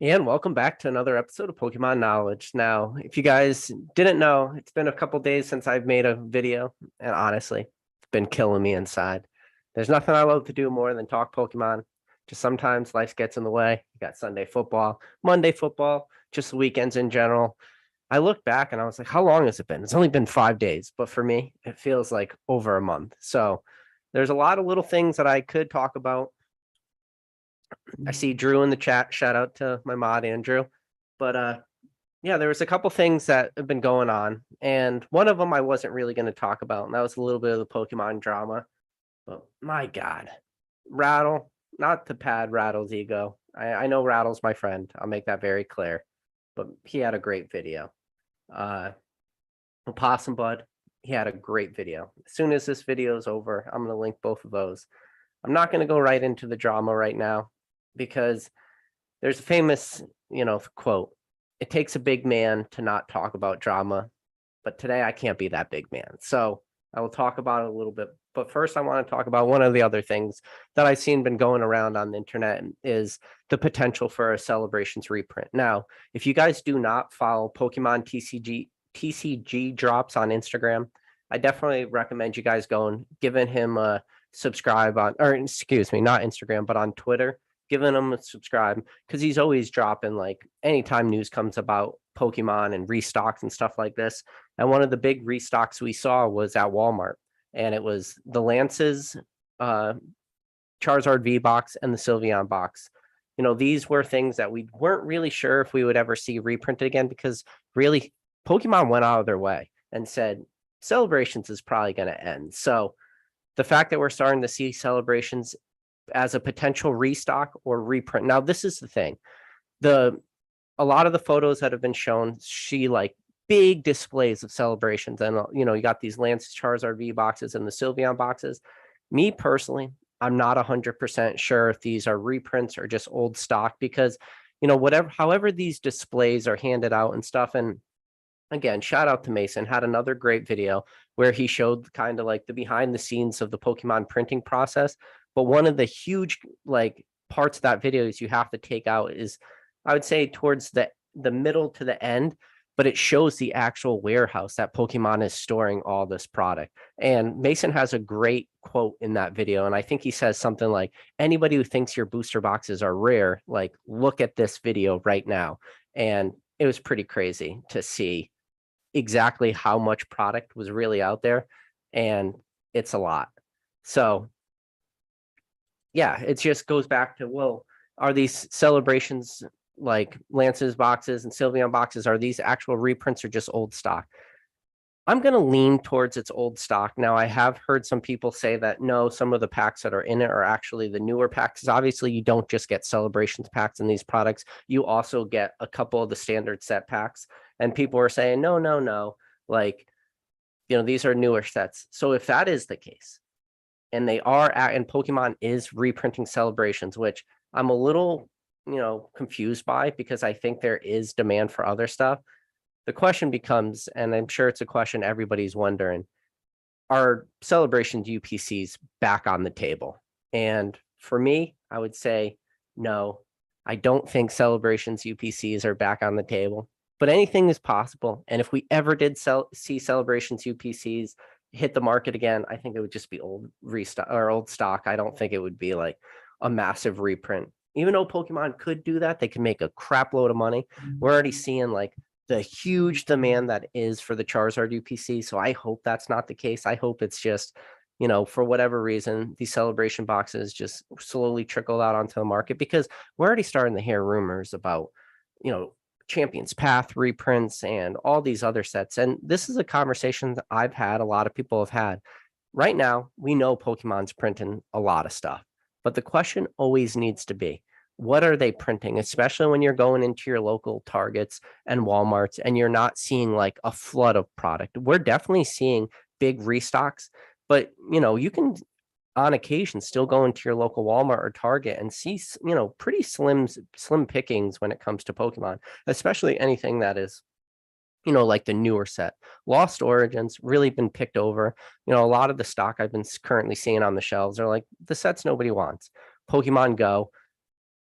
And welcome back to another episode of Pokemon Knowledge. Now, if you guys didn't know, it's been a couple days since I've made a video, and honestly, it's been killing me inside. There's nothing I love to do more than talk Pokemon. Just sometimes life gets in the way. You got Sunday football, Monday football, just the weekends in general. I look back and I was like, how long has it been? It's only been 5 days, but for me, it feels like over a month. So there's a lot of little things that I could talk about. I see Drew in the chat. Shout out to my mod Andrew. But yeah, there was a couple things that have been going on, and one of them I wasn't really going to talk about, and that was a little bit of the Pokemon drama. But my God, Rattle, not to pad Rattle's ego. I know Rattle's my friend. I'll make that very clear. But he had a great video. Uh, Opossum Bud, he had a great video. As soon as this video is over, I'm going to link both of those. I'm not going to go right into the drama right now because there's a famous, quote. It takes a big man to not talk about drama, but today I can't be that big man. So I will talk about it a little bit. But first, I want to talk about one of the other things that I've seen been going around on the internet is the potential for a Celebrations reprint. Now, if you guys do not follow Pokemon TCG drops on Instagram, I definitely recommend you guys going, giving him a subscribe on, or excuse me, not Instagram, but on Twitter, giving him a subscribe because he's always dropping like anytime news comes about Pokemon and restocks and stuff like this. And one of the big restocks we saw was at Walmart, and it was the Lance's Charizard V box and the Sylveon box. These were things that we weren't really sure if we would ever see reprinted again because really Pokemon went out of their way and said Celebrations is probably going to end. So the fact that we're starting to see Celebrations as a potential restock or reprint. Now, this is the thing. A lot of the photos that have been shown, she like big displays of Celebrations. And you got these Lance Charizard V boxes and the Sylveon boxes. Me personally, I'm not 100% sure if these are reprints or just old stock because, however these displays are handed out and stuff. And again, shout out to Mason, had another great video where he showed kind of like the behind the scenes of the Pokemon printing process. But one of the huge like parts of that video is you have to take out is, I would say, towards the middle to the end, but it shows the actual warehouse that Pokemon is storing all this product. And Mason has a great quote in that video. And I think he says something like, anybody who thinks your booster boxes are rare, like look at this video right now. And it was pretty crazy to see exactly how much product was really out there. And it's a lot. So yeah, it just goes back to, well, are these Celebrations like Lance's boxes and Sylveon boxes, are these actual reprints or just old stock? I'm going to lean towards its old stock. Now, I have heard some people say that no, some of the packs that are in it are actually the newer packs. Obviously, you don't just get Celebrations packs in these products. You also get a couple of the standard set packs. And people are saying, no, no, no. Like, these are newer sets. So if that is the case, and and Pokemon is reprinting Celebrations, which I'm a little, confused by because I think there is demand for other stuff. The question becomes, and I'm sure it's a question everybody's wondering, are Celebrations UPCs back on the table? And for me, I would say no. I don't think Celebrations UPCs are back on the table, but anything is possible. And if we ever did see Celebrations UPCs hit the market again, I think it would just be old stock. I don't think it would be like a massive reprint. Even though Pokemon could do that, they can make a crap load of money. We're already seeing like the huge demand that is for the Charizard UPC. So I hope that's not the case. I hope it's just, for whatever reason, these celebration boxes just slowly trickle out onto the market because we're already starting to hear rumors about, Champions Path reprints and all these other sets. And this is a conversation that I've had, a lot of people have had. Right now, we know Pokemon's printing a lot of stuff, but the question always needs to be, what are they printing, especially when you're going into your local Targets and Walmarts and you're not seeing like a flood of product. We're definitely seeing big restocks, but you can on occasion still go into your local Walmart or Target and see, pretty slim pickings when it comes to Pokemon, especially anything that is, like the newer set. Lost Origins really been picked over. A lot of the stock I've been currently seeing on the shelves are like the sets nobody wants. Pokemon Go,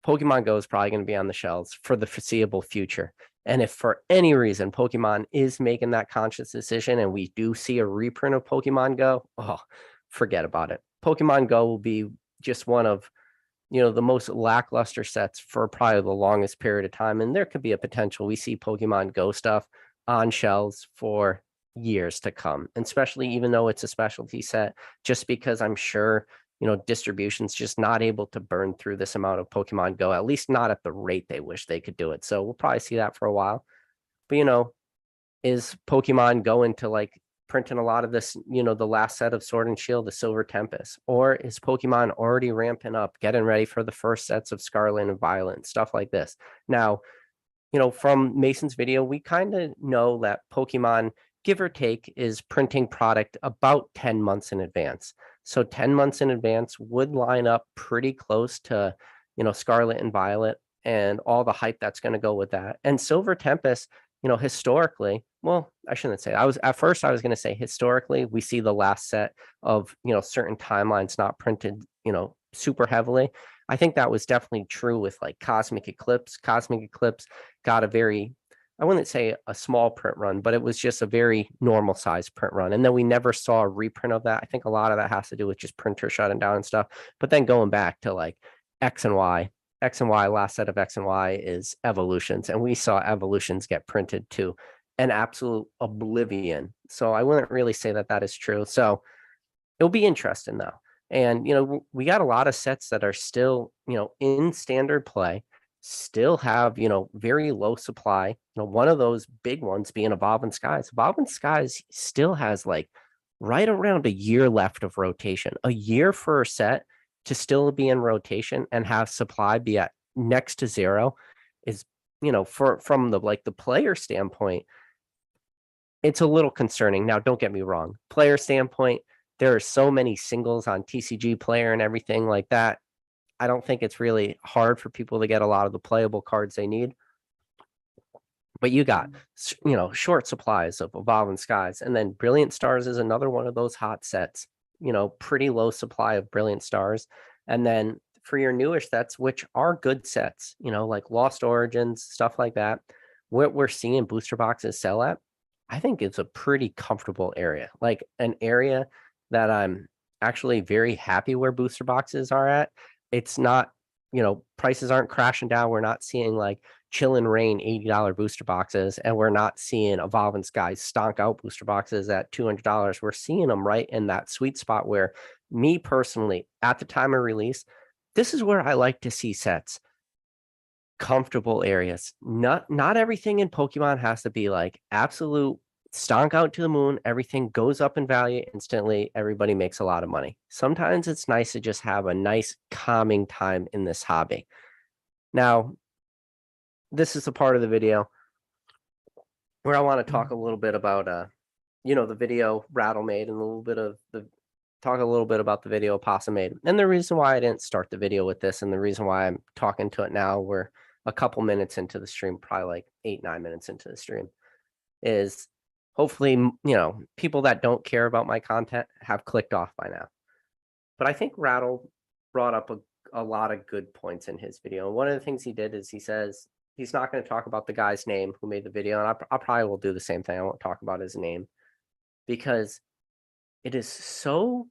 Pokemon Go is probably going to be on the shelves for the foreseeable future. And if for any reason Pokemon is making that conscious decision and we do see a reprint of Pokemon Go, oh, forget about it. Pokemon Go will be just one of, the most lackluster sets for probably the longest period of time. And there could be a potential we see Pokemon Go stuff on shelves for years to come, and especially even though it's a specialty set, just because I'm sure distribution's just not able to burn through this amount of Pokemon Go, at least not at the rate they wish they could do it. So we'll probably see that for a while. But is Pokemon going to like printing a lot of this, the last set of Sword and Shield, the Silver Tempest, or is Pokemon already ramping up, getting ready for the first sets of Scarlet and Violet and stuff like this? Now, from Mason's video, we kind of know that Pokemon, give or take, is printing product about 10 months in advance. So 10 months in advance would line up pretty close to, Scarlet and Violet and all the hype that's going to go with that. And Silver Tempest, historically, well, I shouldn't say, I was going to say historically, we see the last set of, certain timelines not printed, super heavily. I think that was definitely true with like Cosmic Eclipse. Cosmic Eclipse got a very, I wouldn't say a small print run, but it was just a very normal size print run. And then we never saw a reprint of that. I think a lot of that has to do with just printer shutting down and stuff. But then going back to like X and Y, last set of X and Y is Evolutions. And we saw Evolutions get printed to an absolute oblivion. So I wouldn't really say that that is true. So it'll be interesting though. And, we got a lot of sets that are still, in standard play, still have, very low supply. One of those big ones being Evolving Skies. Evolving Skies still has like right around a year left of rotation. A year for a set to still be in rotation and have supply be at next to zero is, from the player standpoint, it's a little concerning. Now, don't get me wrong. Player standpoint, there are so many singles on TCG Player and everything like that. I don't think it's really hard for people to get a lot of the playable cards they need. But you got, short supplies of Evolving Skies. And then Brilliant Stars is another one of those hot sets, pretty low supply of Brilliant Stars. And then for your newer sets, which are good sets, like Lost Origins, stuff like that, what we're seeing booster boxes sell at, I think it's a pretty comfortable area, like an area that I'm actually very happy where booster boxes are at. It's not, prices aren't crashing down. We're not seeing like Chill and Rain $80 booster boxes, and we're not seeing Evolving Skies stonk out booster boxes at $200. We're seeing them right in that sweet spot where, me personally, at the time of release, this is where I like to see sets. Comfortable areas. Not everything in Pokemon has to be like absolute stonk out to the moon. Everything goes up in value instantly. Everybody makes a lot of money. Sometimes it's nice to just have a nice calming time in this hobby. Now, this is a part of the video where I want to talk a little bit about the video Rattle made, and talk a little bit about the video Opossum made. And the reason why I didn't start the video with this, and the reason why I'm talking to it now, we're a couple minutes into the stream, probably like 8-9 minutes into the stream, is hopefully, people that don't care about my content have clicked off by now. But I think Rattle brought up a lot of good points in his video. And one of the things he did is he says he's not going to talk about the guy's name who made the video. And I probably will do the same thing. I won't talk about his name because it is so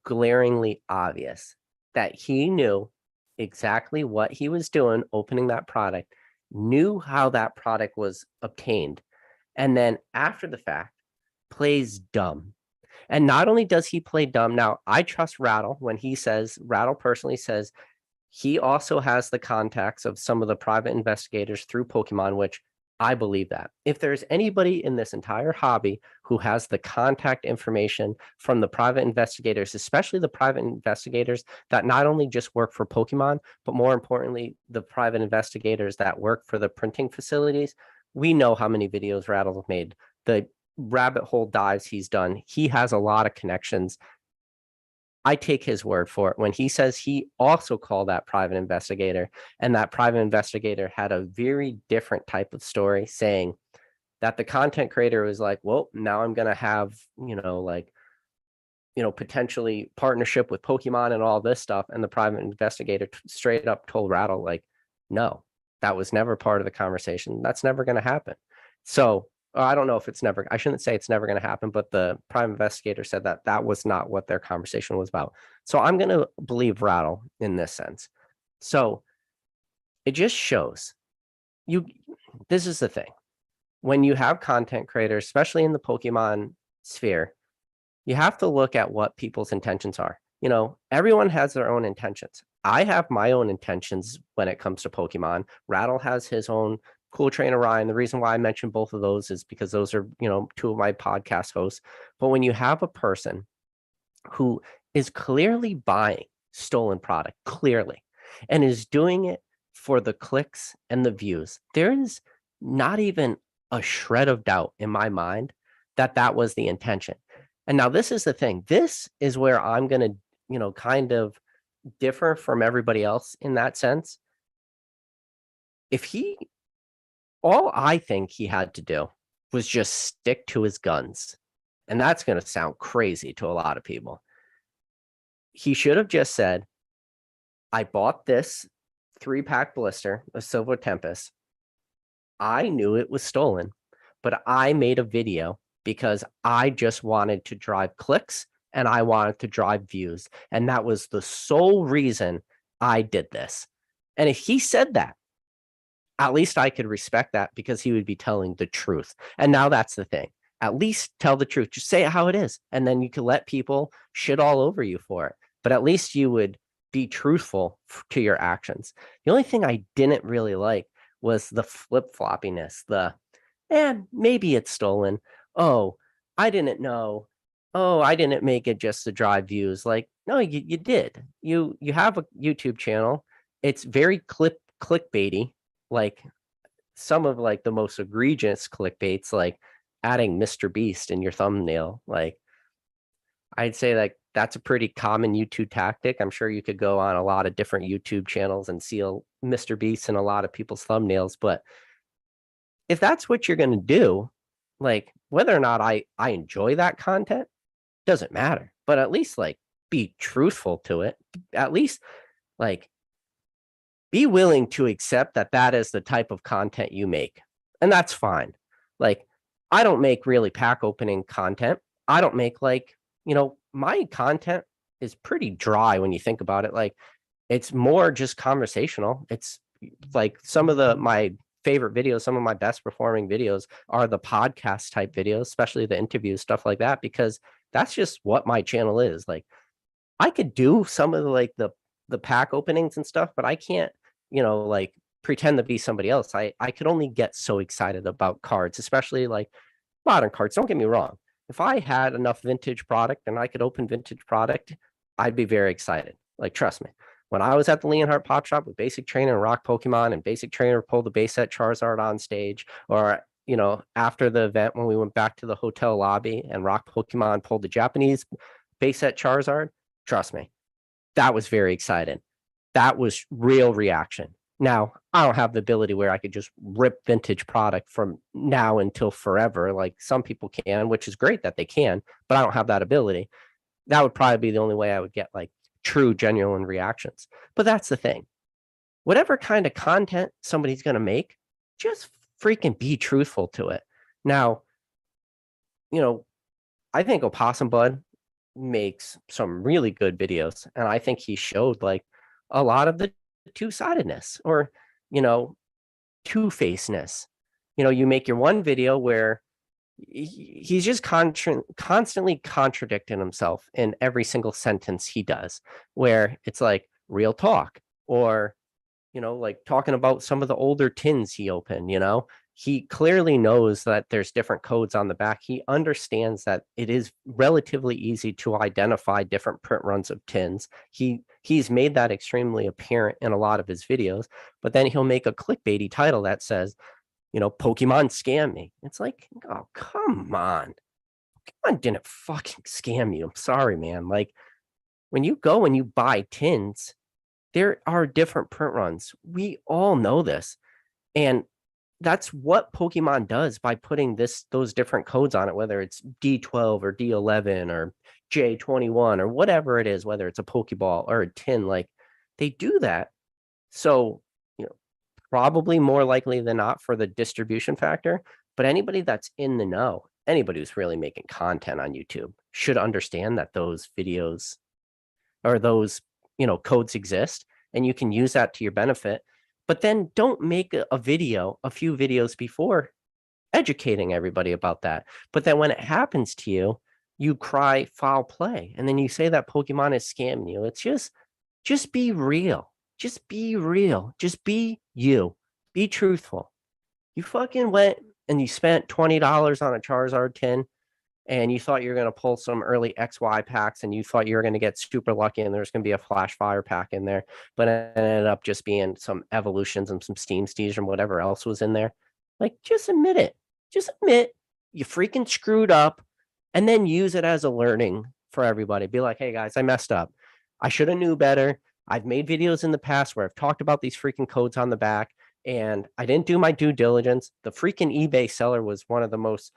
glaringly obvious that he knew exactly what he was doing opening that product, knew how that product was obtained, and then after the fact plays dumb. And not only does he play dumb, now I trust Rattle when he says, Rattle personally says, he also has the contacts of some of the private investigators through Pokemon, which I believe that. If there's anybody in this entire hobby who has the contact information from the private investigators, especially the private investigators that not only just work for Pokemon, but more importantly, the private investigators that work for the printing facilities, we know how many videos Rattle made, the rabbit hole dives he's done. He has a lot of connections. I take his word for it when he says he also called that private investigator, and that private investigator had a very different type of story, saying that the content creator was like, well, now I'm going to have, like potentially partnership with Pokemon and all this stuff. And the private investigator straight up told Rattle, like, no, that was never part of the conversation. That's never going to happen. So I don't know if I shouldn't say it's never going to happen, but the private investigator said that that was not what their conversation was about. So I'm going to believe Rattle in this sense. So it just shows this is the thing. When you have content creators, especially in the Pokemon sphere, you have to look at what people's intentions are. Everyone has their own intentions. I have my own intentions when it comes to Pokemon. Rattle has his own. Cool Trainer Ryan. The reason why I mentioned both of those is because those are, two of my podcast hosts. But when you have a person who is clearly buying stolen product, clearly, and is doing it for the clicks and the views, there is not even a shred of doubt in my mind that that was the intention. And now this is the thing. This is where I'm going to, kind of differ from everybody else in that sense. All I think he had to do was just stick to his guns. And that's going to sound crazy to a lot of people. He should have just said, I bought this 3-pack blister of Silver Tempest. I knew it was stolen, but I made a video because I just wanted to drive clicks and I wanted to drive views. And that was the sole reason I did this. And if he said that, at least I could respect that because he would be telling the truth. And now that's the thing. At least tell the truth. Just say it how it is. And then you can let people shit all over you for it. But at least you would be truthful to your actions. The only thing I didn't really like was the flip-floppiness. Maybe it's stolen. Oh, I didn't know. Oh, I didn't make it just to drive views. Like, no, you did. You have a YouTube channel. It's very clickbaity. Like some of like the most egregious clickbaits, like adding Mr. Beast in your thumbnail. Like I'd say like that's a pretty common YouTube tactic. I'm sure you could go on a lot of different YouTube channels and see Mr. Beast in a lot of people's thumbnails. But if that's what you're going to do, like whether or not I enjoy that content doesn't matter, but at least like be truthful to it. At least like be willing to accept that that is the type of content you make. And that's fine. Like, I don't make really pack opening content. I don't make my content is pretty dry when you think about it. Like, it's more just conversational. It's like some of my favorite videos, some of my best performing videos are the podcast type videos, especially the interviews, stuff like that, because that's just what my channel is. Like, I could do some of the pack openings and stuff, but I can't, pretend to be somebody else. I could only get so excited about cards, especially like modern cards. Don't get me wrong. If I had enough vintage product and I could open vintage product, I'd be very excited. Like, trust me. When I was at the Leonhardt Pop Shop with Basic Trainer and Rock Pokemon, and Basic Trainer pulled the base set Charizard on stage, or after the event when we went back to the hotel lobby and Rock Pokemon pulled the Japanese base set Charizard, trust me, that was very exciting. That was real reaction. Now, I don't have the ability where I could just rip vintage product from now until forever, like some people can, which is great that they can, but I don't have that ability. That would probably be the only way I would get like true, genuine reactions. But that's the thing. Whatever kind of content somebody's going to make, just freaking be truthful to it. Now, I think Opossum Bud makes some really good videos, and I think he showed like a lot of the two-sidedness or two-facedness. You make your one video where he's just constantly contradicting himself in every single sentence he does, where it's like real talk, or like talking about some of the older tins he opened. He clearly knows that there's different codes on the back. He understands that it is relatively easy to identify different print runs of tins. He's made that extremely apparent in a lot of his videos, but then he'll make a clickbaity title that says, Pokemon scam me. It's like, oh, come on. Pokemon didn't fucking scam you. I'm sorry, man. Like, when you go and you buy tins, there are different print runs. We all know this. And that's what Pokemon does by putting those different codes on it, whether it's D12 or D11 or J21 or whatever it is, whether it's a Pokeball or a tin, like they do that. So, probably more likely than not for the distribution factor, but anybody that's in the know, anybody who's really making content on YouTube should understand that those videos or those, codes exist and you can use that to your benefit. But then don't make a video, a few videos before educating everybody about that. But then when it happens to you, you cry foul play and then you say that Pokemon is scamming you. It's just be real. Just be real. Just be you. Be truthful. You fucking went and you spent $20 on a Charizard tin and you thought you were going to pull some early XY packs and you thought you were going to get super lucky and there's going to be a flash fire pack in there, but it ended up just being some evolutions and some steam steeds and whatever else was in there. Like, just admit it. Just admit you freaking screwed up and then use it as a learning for everybody. Be like, hey guys, I messed up. I should have knew better. I've made videos in the past where I've talked about these freaking codes on the back and I didn't do my due diligence. The freaking eBay seller was one of the most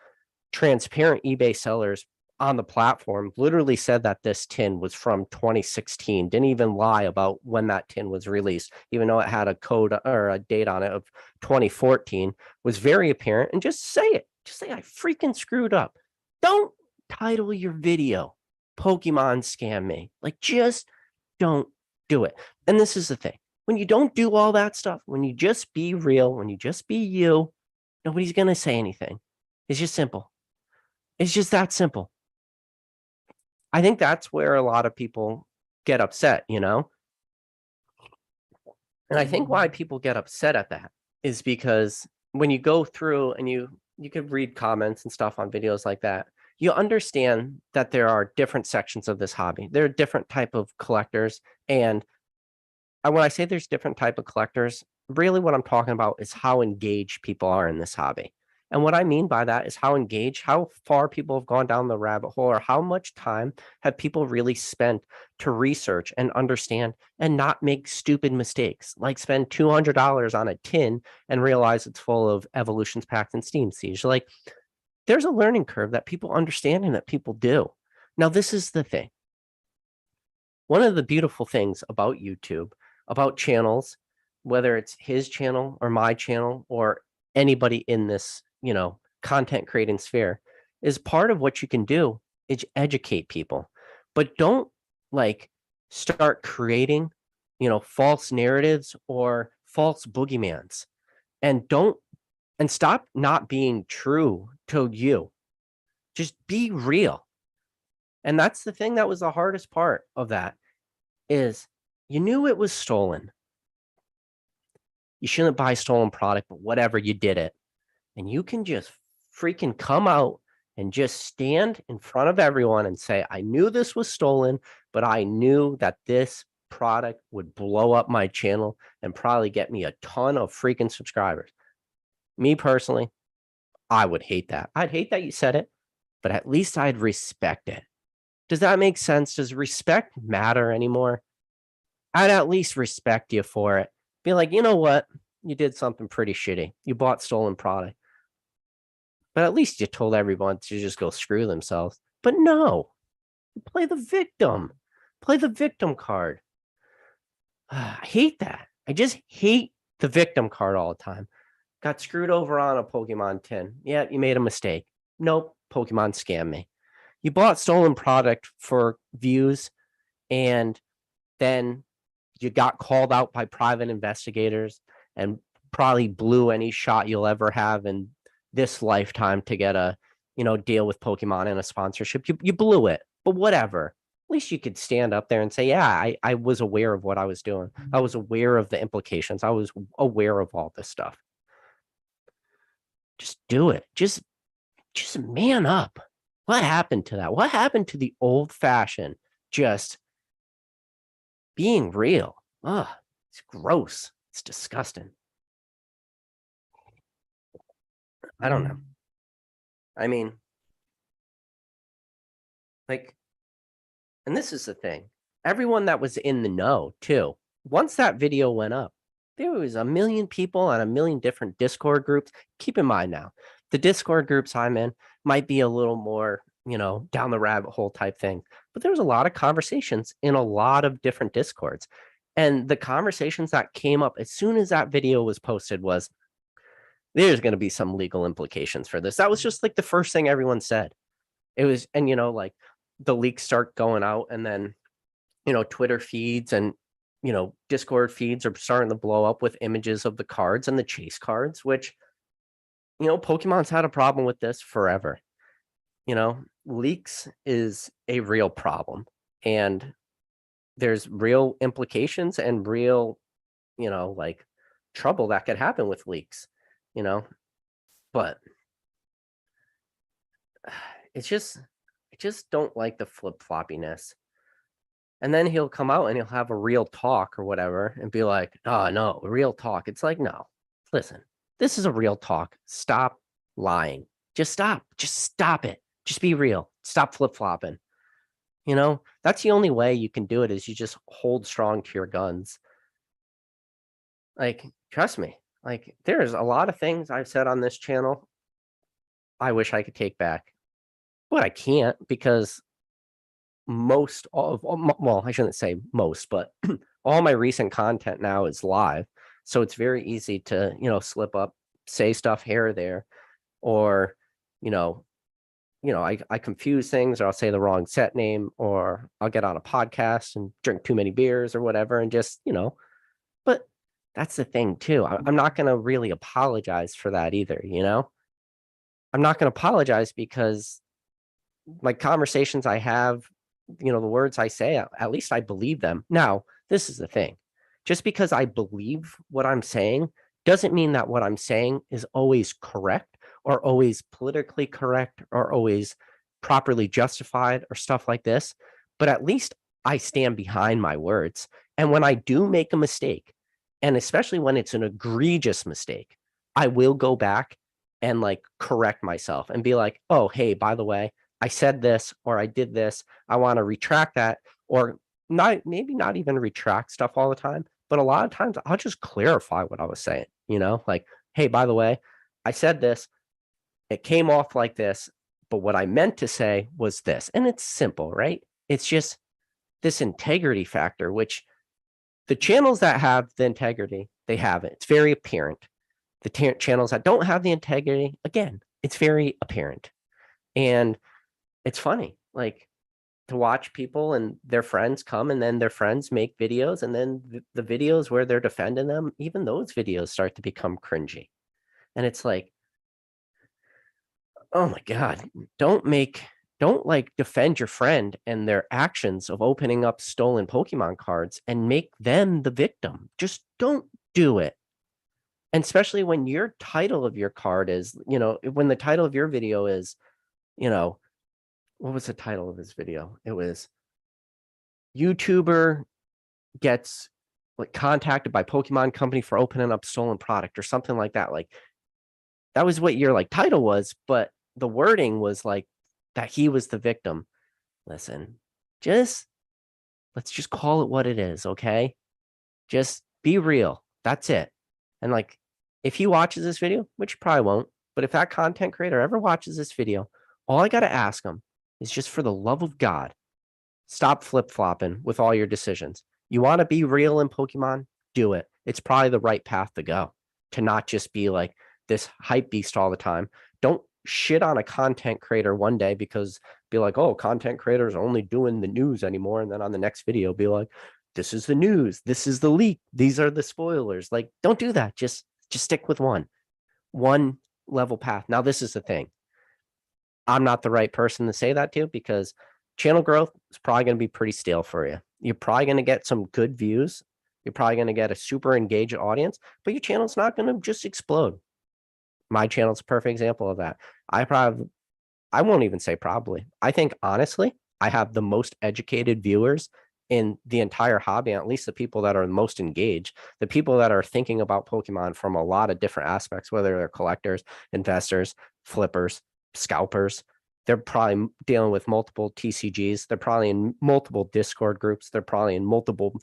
transparent eBay sellers on the platform, literally said that this tin was from 2016, didn't even lie about when that tin was released, even though it had a code or a date on it of 2014, was very apparent. And just say it. Just say, I freaking screwed up. Don't title your video, Pokemon Scam Me. Like, just don't do it. And this is the thing. When you don't do all that stuff, when you just be real, when you just be you, nobody's going to say anything. It's just simple. It's just that simple. I think that's where a lot of people get upset, And I think why people get upset at that is because when you go through and you could read comments and stuff on videos like that, you understand that there are different sections of this hobby. There are different type of collectors. And when I say there's different type of collectors, really what I'm talking about is how engaged people are in this hobby. And what I mean by that is how engaged, how far people have gone down the rabbit hole, or how much time have people really spent to research and understand and not make stupid mistakes, like spend $200 on a tin and realize it's full of evolutions packs and steam siege. Like, there's a learning curve that people understand and that people do. Now, this is the thing. One of the beautiful things about YouTube, about channels, whether it's his channel or my channel or anybody in this, content creating sphere, is part of what you can do is educate people. But don't start creating, false narratives or false boogeymans. And stop not being true to you. Just be real. And that's the thing that was the hardest part of that is you knew it was stolen. You shouldn't buy stolen product, but whatever, you did it. And you can just freaking come out and just stand in front of everyone and say, I knew this was stolen, but I knew that this product would blow up my channel and probably get me a ton of freaking subscribers. Me personally, I would hate that. I'd hate that you said it, but at least I'd respect it. Does that make sense? Does respect matter anymore? I'd at least respect you for it. Be like, you know what? You did something pretty shitty. You bought stolen product. But at least you told everyone to just go screw themselves. But no, play the victim. Play the victim card. I hate that. I just hate the victim card all the time. Got screwed over on a Pokemon tin. Yeah, you made a mistake. Nope, Pokemon scam me. You bought stolen product for views, and then you got called out by private investigators and probably blew any shot you'll ever have in this lifetime to get a deal with Pokemon and a sponsorship. You blew it, but whatever. At least you could stand up there and say, yeah, I was aware of what I was doing. I was aware of the implications. I was aware of all this stuff. Just do it. Just man up. What happened to that? What happened to the old-fashioned just being real? Ugh, it's gross. It's disgusting. I don't know. I mean, and this is the thing. Everyone that was in the know, too, once that video went up, there was a million people on a million different Discord groups. Keep in mind now, the Discord groups I'm in might be a little more, down the rabbit hole type thing. But there was a lot of conversations in a lot of different Discords. And the conversations that came up as soon as that video was posted was, there's going to be some legal implications for this. That was just like the first thing everyone said. It was, and like the leaks start going out, and then, Twitter feeds and, Discord feeds are starting to blow up with images of the cards and the chase cards, which, Pokemon's had a problem with this forever. Leaks is a real problem, and there's real implications and real, like trouble that could happen with leaks, but it's just, I just don't like the flip-floppiness. And then he'll come out and he'll have a real talk or whatever and be like, oh no, real talk. It's like, no, listen, this is a real talk. Stop lying. Just stop it. Just be real. Stop flip-flopping. That's the only way you can do it, is you just hold strong to your guns. Like, trust me, like there's a lot of things I've said on this channel I wish I could take back, but I can't, because well, I shouldn't say most, but all my recent content now is live. So it's very easy to, slip up, say stuff here or there, or, I confuse things, or I'll say the wrong set name, or I'll get on a podcast and drink too many beers or whatever. And just, but that's the thing too. I'm not going to really apologize for that either. I'm not going to apologize, because like conversations I have, the words I say, at least I believe them. Now, this is the thing. Just because I believe what I'm saying doesn't mean that what I'm saying is always correct, or always politically correct, or always properly justified, or stuff like this. But at least I stand behind my words. And when I do make a mistake, and especially when it's an egregious mistake, I will go back and like correct myself and be like, oh, hey, by the way, I said this, or I did this. I want to retract that, or maybe not even retract stuff all the time. But a lot of times I'll just clarify what I was saying, like, hey, by the way, I said this, it came off like this, but what I meant to say was this. And it's simple, right? It's just this integrity factor, which the channels that have the integrity, they have it. It's very apparent. The channels that don't have the integrity, again, it's very apparent. And it's funny, like, to watch people and their friends come, and then their friends make videos, and then the videos where they're defending them, even those videos start to become cringy. And it's like, oh my God, don't like defend your friend and their actions of opening up stolen Pokemon cards and make them the victim. Just don't do it. And especially when your title of your card is, when the title of your video is, what was the title of his video? It was YouTuber gets like contacted by Pokemon company for opening up stolen product, or something like that. Like, that was what your like title was, but the wording was like that he was the victim. Listen, let's just call it what it is, okay? Just be real. That's it. And like, if he watches this video, which he probably won't, but if that content creator ever watches this video, all I got to ask him is, just for the love of God, stop flip-flopping with all your decisions. You want to be real in Pokemon? Do it. It's probably the right path to go, to not just be like this hype beast all the time. Don't shit on a content creator one day because be like, oh, content creators are only doing the news anymore. And then on the next video, be like, this is the news. This is the leak. These are the spoilers. Like, don't do that. Just stick with one level path. Now, this is the thing. I'm not the right person to say that to, because channel growth is probably going to be pretty stale for you. You're probably going to get some good views. You're probably going to get a super engaged audience, but your channel's not going to just explode. My channel's a perfect example of that. I won't even say probably. I think, honestly, I have the most educated viewers in the entire hobby, at least the people that are most engaged, the people that are thinking about Pokemon from a lot of different aspects, whether they're collectors, investors, flippers, scalpers. They're probably dealing with multiple TCGs. They're probably in multiple Discord groups. They're probably in multiple,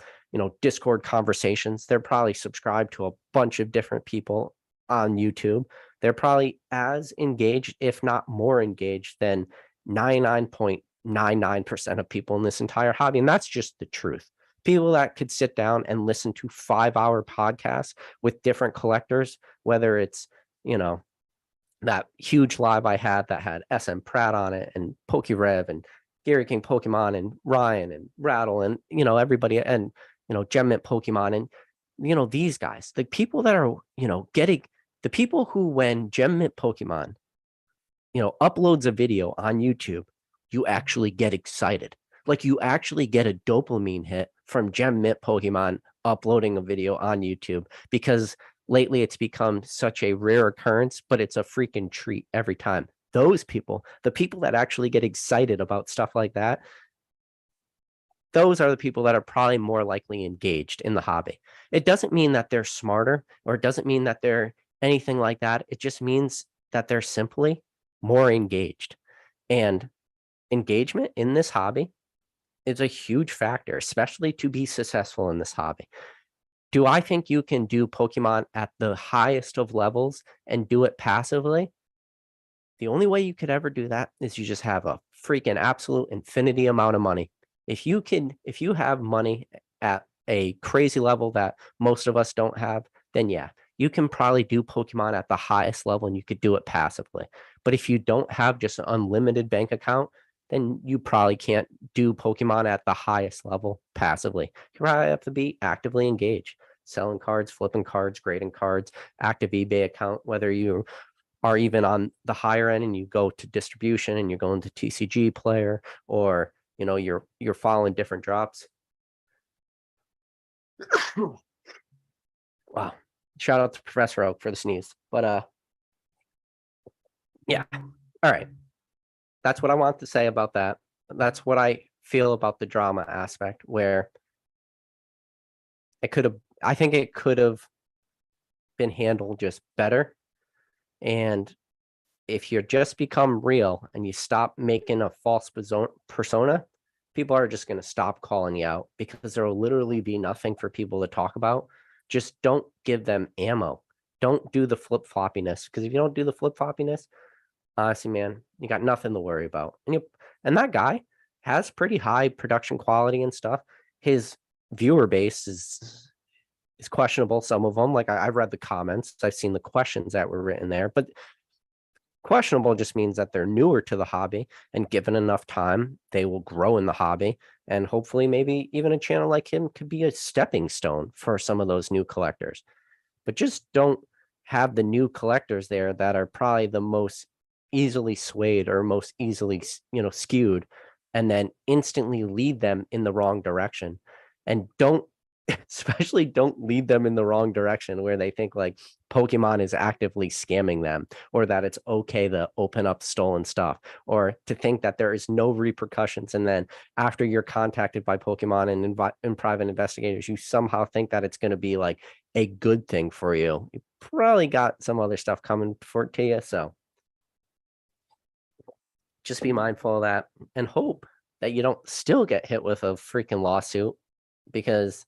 Discord conversations. They're probably subscribed to a bunch of different people on YouTube. They're probably as engaged, if not more engaged, than 99.99% of people in this entire hobby. And that's just the truth. People that could sit down and listen to 5-hour podcasts with different collectors, whether it's, that huge live I had that had SM Pratt on it and PokeRev and Gary King Pokemon and Ryan and Rattle and, everybody and, Gem Mint Pokemon and, these guys, the people that are, getting the people who, when Gem Mint Pokemon, uploads a video on YouTube, you actually get excited. Like you actually get a dopamine hit from Gem Mint Pokemon uploading a video on YouTube, because lately it's become such a rare occurrence, but it's a freaking treat every time. Those people, the people that actually get excited about stuff like that, those are the people that are probably more likely engaged in the hobby. It doesn't mean that they're smarter, or it doesn't mean that they're anything like that. It just means that they're simply more engaged. And engagement in this hobby is a huge factor, especially to be successful in this hobby. Do I think you can do Pokemon at the highest of levels and do it passively? The only way you could ever do that is you just have a freaking absolute infinity amount of money. If you have money at a crazy level that most of us don't have, then yeah, you can probably do Pokemon at the highest level and you could do it passively. But if you don't have just an unlimited bank account, then you probably can't do Pokemon at the highest level passively. You probably have to be actively engaged, selling cards, flipping cards, grading cards, active eBay account, whether you are even on the higher end and you go to distribution and you're going to TCG player, or you're following different drops. Wow. Shout out to Professor Oak for the sneeze. But yeah. All right. That's what I want to say about that. That's what I feel about the drama aspect, where I think it could have been handled just better. And if you just become real and you stop making a false persona, people are just going to stop calling you out, because there will literally be nothing for people to talk about. Just don't give them ammo. Don't do the flip floppiness, because if you don't do the flip floppiness, honestly, man, you got nothing to worry about. And that guy has pretty high production quality and stuff. His viewer base is questionable. Some of them, like I've read the comments, I've seen the questions that were written there, but questionable just means that they're newer to the hobby, and given enough time, they will grow in the hobby. And hopefully, maybe even a channel like him could be a stepping stone for some of those new collectors. But just don't have the new collectors there that are probably the most easily swayed or most easily, skewed, and then instantly lead them in the wrong direction. And especially don't lead them in the wrong direction where they think like Pokemon is actively scamming them, or that it's okay to open up stolen stuff, or to think that there is no repercussions. And then after you're contacted by Pokemon and private investigators, you somehow think that it's going to be like a good thing for you. You probably got some other stuff coming to you. So just be mindful of that and hope that you don't still get hit with a freaking lawsuit, because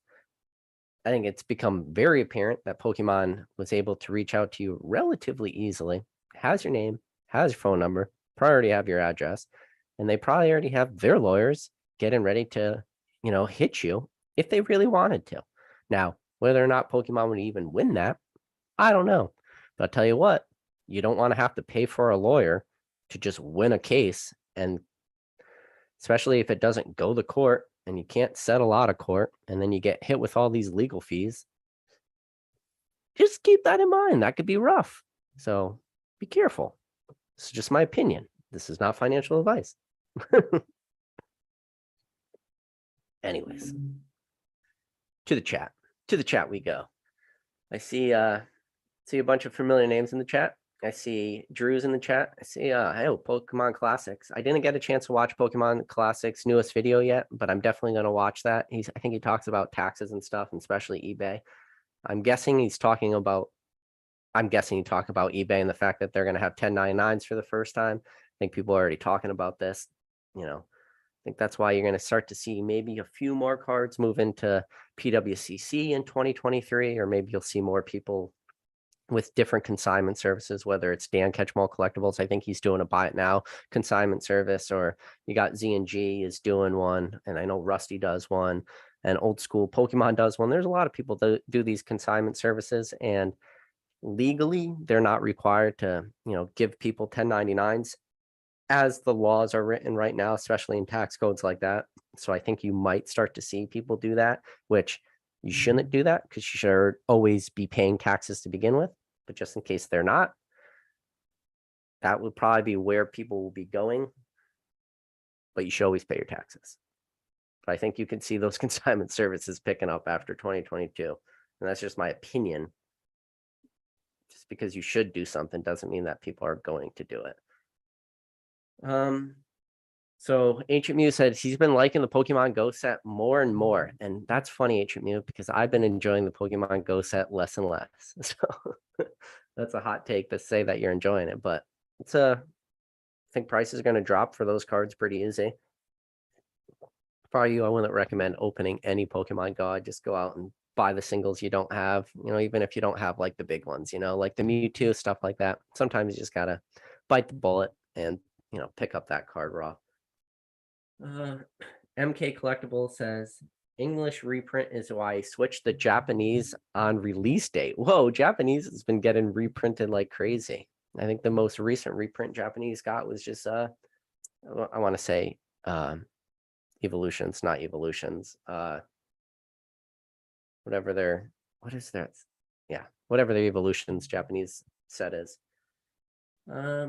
I think it's become very apparent that Pokemon was able to reach out to you relatively easily, has your name, has your phone number, probably already have your address, and they probably already have their lawyers getting ready to, hit you if they really wanted to. Now, whether or not Pokemon would even win that, I don't know. But I'll tell you what, you don't want to have to pay for a lawyer to just win a case, and especially if it doesn't go to court and you can't settle out of court, and then you get hit with all these legal fees. Just keep that in mind. That could be rough. So be careful. This is just my opinion. This is not financial advice. Anyways, to the chat. To the chat we go. I see a bunch of familiar names in the chat. I see Drew's in the chat. I see, hey, Pokemon Classics. I didn't get a chance to watch Pokemon Classics' newest video yet, but I'm definitely going to watch that. I think he talks about taxes and stuff, and especially eBay. I'm guessing he talk about eBay and the fact that they're going to have 1099s for the first time. I think people are already talking about this. I think that's why you're going to start to see maybe a few more cards move into PWCC in 2023, or maybe you'll see more people with different consignment services, whether it's Dan Catchmall Collectibles. I think he's doing a buy it now consignment service, or you got Z&G is doing one, and I know Rusty does one, and Old School Pokemon does one. There's a lot of people that do these consignment services, and legally they're not required to, give people 1099s as the laws are written right now, especially in tax codes like that. So I think you might start to see people do that, which you shouldn't do that because you should always be paying taxes to begin with. But just in case they're not, that would probably be where people will be going. But you should always pay your taxes. But I think you can see those consignment services picking up after 2022. And that's just my opinion. Just because you should do something doesn't mean that people are going to do it. So Ancient Mew said he's been liking the Pokemon Go set more and more. And that's funny, Ancient Mew, because I've been enjoying the Pokemon Go set less and less. So that's a hot take to say that you're enjoying it, but I think prices are going to drop for those cards pretty easy. For you, I wouldn't recommend opening any Pokemon Go. I'd just go out and buy the singles you don't have, even if you don't have like the big ones, like the Mewtwo, stuff like that. Sometimes you just gotta bite the bullet and pick up that card raw. MK Collectible says English reprint is why I switched the Japanese on release date. Whoa, Japanese has been getting reprinted like crazy. I think the most recent reprint Japanese got was just I want to say Evolutions, not Evolutions. Whatever their Evolutions Japanese set is. Why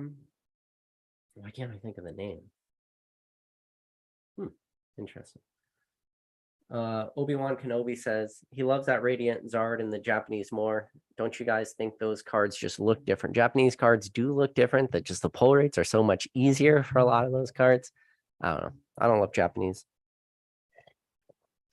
can't I think of the name? Interesting. Obi-Wan Kenobi says he loves that Radiant Zard in the Japanese more. Don't you guys think those cards just look different? Japanese cards do look different, that just the pull rates are so much easier for a lot of those cards. I don't know. I don't love Japanese.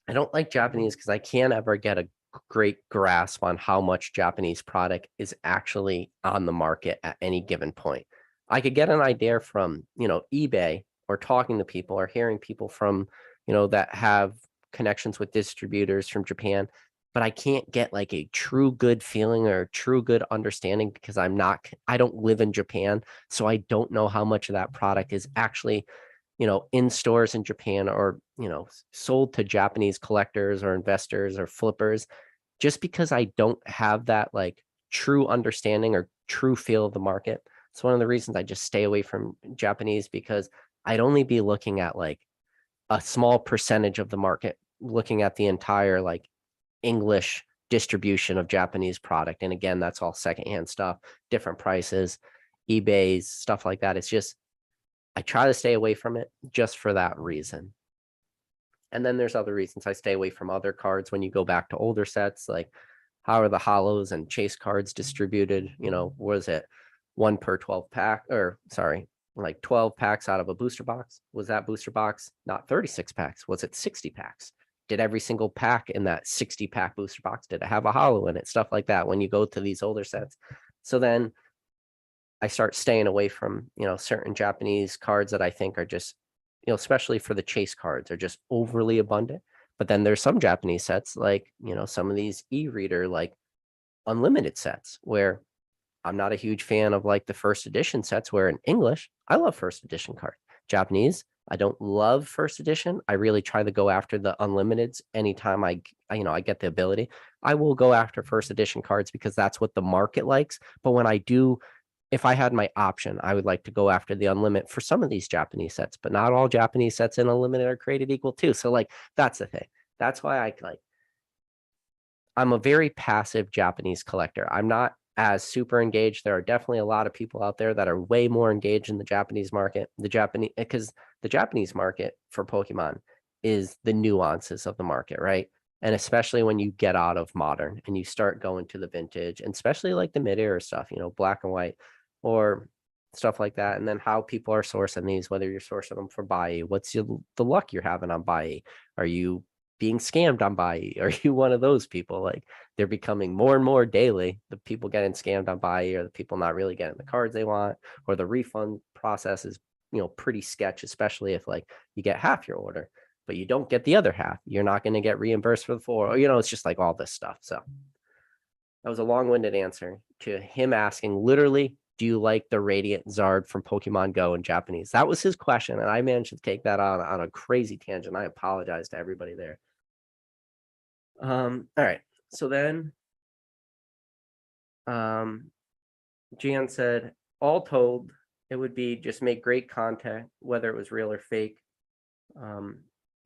I don't like Japanese because I can't ever get a great grasp on how much Japanese product is actually on the market at any given point. I could get an idea from, eBay or talking to people or hearing people from, that have connections with distributors from Japan, but I can't get like a true good feeling or true good understanding because I don't live in Japan. So I don't know how much of that product is actually, in stores in Japan or, sold to Japanese collectors or investors or flippers, just because I don't have that like true understanding or true feel of the market. It's one of the reasons I just stay away from Japanese, because I'd only be looking at like a small percentage of the market, looking at the entire like English distribution of Japanese product. And again, that's all secondhand stuff, different prices, eBay's, stuff like that. It's just, I try to stay away from it just for that reason. And then there's other reasons I stay away from other cards when you go back to older sets, like how are the hollows and chase cards distributed? Was it 1 per 12 pack, or sorry, like 12 packs out of a booster box? Was that booster box not 36 packs? Was it 60 packs? Did every single pack in that 60 pack booster box, did it have a hollow in it? Stuff like that when you go to these older sets. So then I start staying away from, certain Japanese cards that I think are just, especially for the chase cards, are just overly abundant. But then there's some Japanese sets like, some of these e-reader, like unlimited sets, where I'm not a huge fan of like the first edition sets, where in English, I love first edition cards. Japanese, I don't love first edition. I really try to go after the unlimiteds anytime I get the ability. I will go after first edition cards because that's what the market likes. But when I do, if I had my option, I would like to go after the unlimited for some of these Japanese sets, but not all Japanese sets in unlimited are created equal too. So like, that's the thing. That's why I'm a very passive Japanese collector. I'm not as super engaged. There are definitely a lot of people out there that are way more engaged in the Japanese market. Because the Japanese market for Pokemon is the nuances of the market, right? And especially when you get out of modern and you start going to the vintage, and especially like the mid-era stuff, black and white or stuff like that. And then how people are sourcing these, whether you're sourcing them for buy, what's the luck you're having on buy? Are you being scammed on buy? Are you one of those people? Like, they're becoming more and more daily, the people getting scammed on buy, or the people not really getting the cards they want, or the refund process is pretty sketch, especially if like you get half your order but you don't get the other half. You're not going to get reimbursed for the full, it's just like all this stuff. So That was a long-winded answer to him asking literally, do you like the Radiant Zard from Pokemon Go in Japanese? That was his question, and I managed to take that on a crazy tangent. I apologize to everybody there. All right. So then Jan said, all told, it would be just make great content, whether it was real or fake.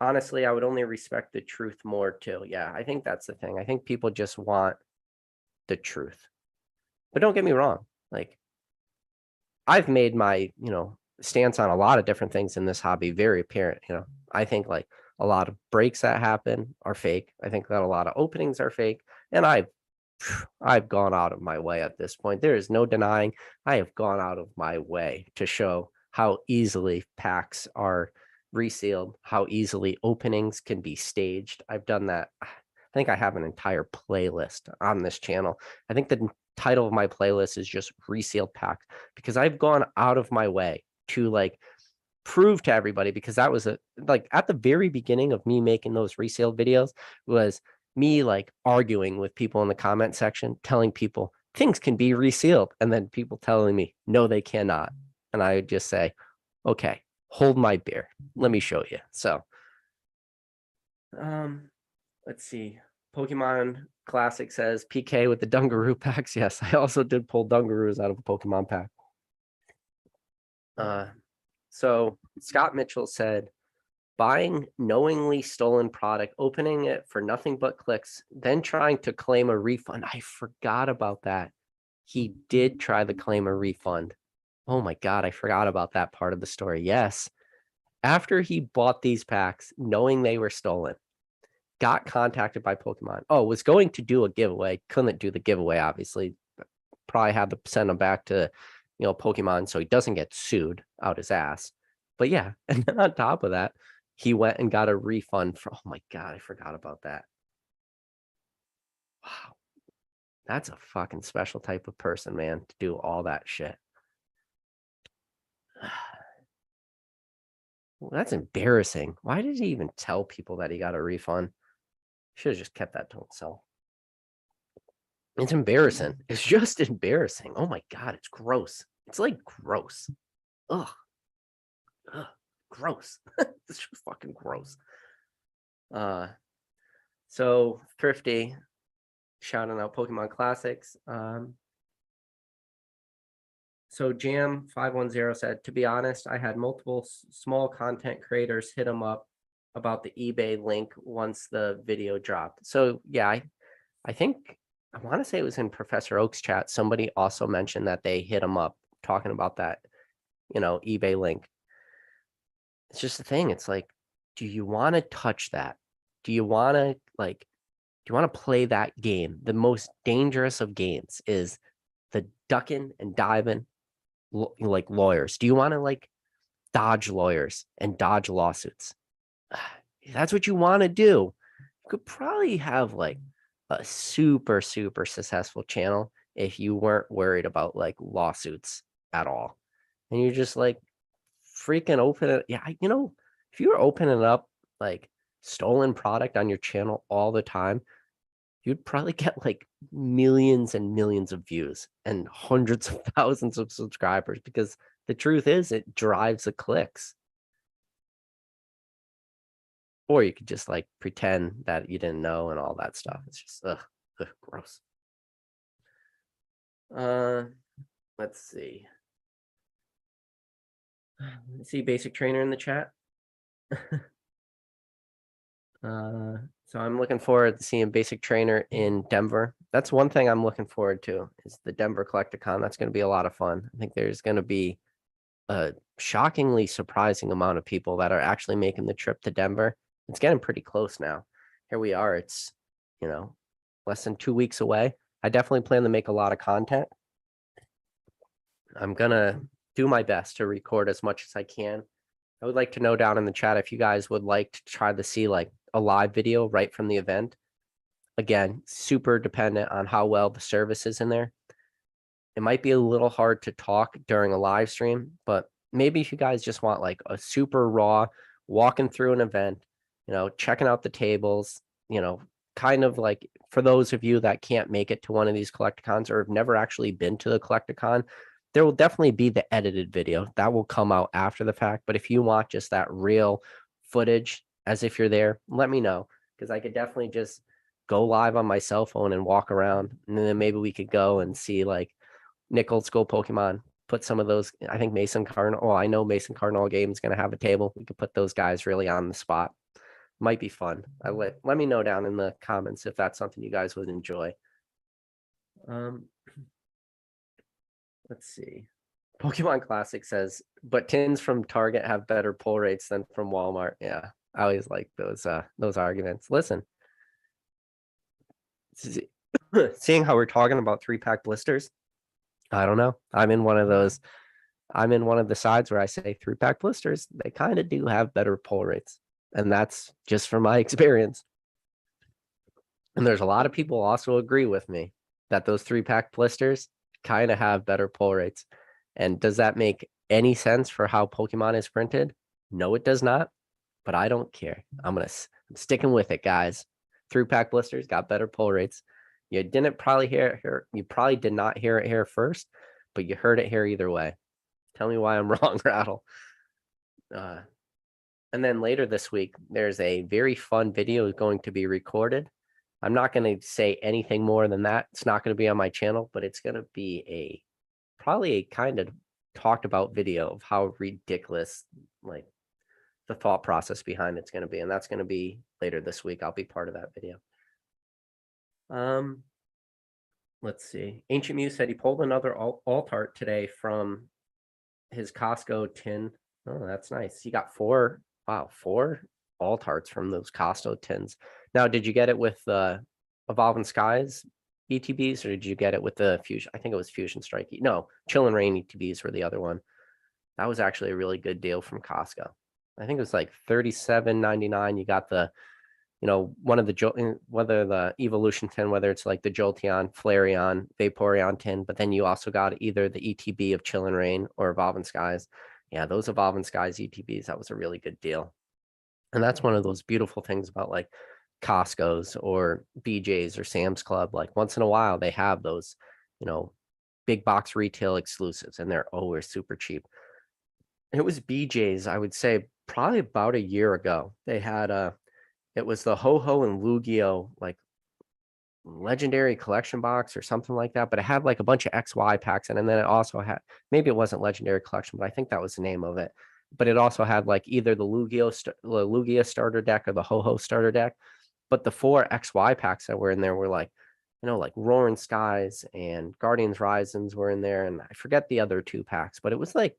Honestly, I would only respect the truth more too. Yeah, I think that's the thing. I think people just want the truth. But don't get me wrong. Like, I've made my, stance on a lot of different things in this hobby very apparent. I think like a lot of breaks that happen are fake. I think that a lot of openings are fake. And I've gone out of my way at this point. There is no denying I have gone out of my way to show how easily packs are resealed, how easily openings can be staged. I've done that. I think I have an entire playlist on this channel. I think the title of my playlist is just resealed packs, because I've gone out of my way to like prove to everybody, because that was like at the very beginning of me making those resealed videos was me like arguing with people in the comment section, telling people things can be resealed, and then people telling me no, they cannot. And I would just say, okay, hold my beer, let me show you. So let's see. Pokemon Classic says PK with the Dungaroo packs. Yes, I also did pull Dungaroos out of a Pokemon pack. So Scott Mitchell said, buying knowingly stolen product, opening it for nothing but clicks, then trying to claim a refund. I forgot about that. He did try to claim a refund. Oh my God, I forgot about that part of the story. Yes. After he bought these packs, knowing they were stolen, got contacted by Pokemon. Oh, was going to do a giveaway. Couldn't do the giveaway, obviously. Probably had to send him back to, Pokemon so he doesn't get sued out his ass. But yeah, and then on top of that, he went and got a refund for, oh my God, I forgot about that. Wow. That's a fucking special type of person, man, to do all that shit. Well, that's embarrassing. Why did he even tell people that he got a refund? Should have just kept that to himself. It's embarrassing. It's just embarrassing. Oh my God, it's gross. It's like gross. Ugh. Gross. It's just fucking gross. So Thrifty shouting out Pokemon Classics. So Jam 510 said, to be honest, I had multiple small content creators hit him up about the eBay link once the video dropped. So yeah, I think I want to say it was in Professor Oak's chat. Somebody also mentioned that they hit him up talking about that, eBay link. It's just the thing. It's like, do you want to touch that? Do you want to play that game? The most dangerous of games is the ducking and diving like lawyers. Do you want to like dodge lawyers and dodge lawsuits? If that's what you want to do, you could probably have like a super, super successful channel if you weren't worried about like lawsuits at all. And you're just like freaking open it. Yeah, if you were opening up like stolen product on your channel all the time, you'd probably get like millions and millions of views and hundreds of thousands of subscribers, because the truth is it drives the clicks. Or you could just like pretend that you didn't know and all that stuff. It's just gross. Let's see. Let's see Basic Trainer in the chat. So I'm looking forward to seeing Basic Trainer in Denver. That's one thing I'm looking forward to, is the Denver Collecticon. That's going to be a lot of fun. I think there's going to be a shockingly surprising amount of people that are actually making the trip to Denver. It's getting pretty close now. Here we are. It's, less than 2 weeks away. I definitely plan to make a lot of content. I'm going to do my best to record as much as I can. I would like to know down in the chat if you guys would like to try to see like a live video right from the event. Again, super dependent on how well the service is in there. It might be a little hard to talk during a live stream, but maybe if you guys just want like a super raw walking through an event, checking out the tables, kind of like for those of you that can't make it to one of these collecticons or have never actually been to the collecticon, there will definitely be the edited video that will come out after the fact. But if you want just that real footage as if you're there, let me know, because I could definitely just go live on my cell phone and walk around, and then maybe we could go and see like Nick Old School Pokemon. Put some of those. I think Mason Cardinal. Oh, I know Mason Cardinal game is going to have a table. We could put those guys really on the spot. Might be fun. Let me know down in the comments if that's something you guys would enjoy. Let's see. Pokemon Classic says, but tins from Target have better pull rates than from Walmart. Yeah, I always like those arguments. Listen, seeing how we're talking about 3-pack blisters, I don't know. I'm in one of those. I'm in one of the sides where I say 3-pack blisters, they kind of do have better pull rates. And that's just from my experience. And there's a lot of people also agree with me that those 3-pack blisters kind of have better pull rates. And does that make any sense for how Pokemon is printed? No, it does not. But I don't care. I'm sticking with it, guys. 3-pack blisters got better pull rates. You didn't probably hear it here. You probably did not hear it here first, but you heard it here either way. Tell me why I'm wrong, Rattle. And then later this week, there's a very fun video going to be recorded. I'm not going to say anything more than that. It's not going to be on my channel, but it's going to be probably a kind of talked about video of how ridiculous like the thought process behind it's going to be. And that's going to be later this week. I'll be part of that video. Let's see. Ancient Muse said he pulled another alt art today from his Costco tin. Oh, that's nice. He got 4 alt arts from those Costco tins. Now, did you get it with Evolving Skies ETBs, or did you get it with the Fusion? I think it was Fusion Strike. No, Chill and Rain ETBs were the other one. That was actually a really good deal from Costco. I think it was like $37.99. You got the, one of the whether the Evolution tin, whether it's like the Jolteon, Flareon, Vaporeon tin, but then you also got either the ETB of Chill and Rain or Evolving Skies. Yeah, those Evolving Skies ETBs, that was a really good deal. And that's one of those beautiful things about like Costco's or BJ's or Sam's Club. Like once in a while, they have those, big box retail exclusives, and they're always super cheap. It was BJ's, I would say, probably about a year ago. They had it was the Ho-Ho and Lugia like legendary collection box or something like that, but it had like a bunch of XY packs in it, and then it also had, maybe it wasn't legendary collection, but I think that was the name of it. But it also had like either the Lugia starter deck or the Ho-Ho starter deck. But the 4 XY packs that were in there were like, like Roaring Skies and Guardians Risings were in there, and I forget the other 2 packs, but it was like,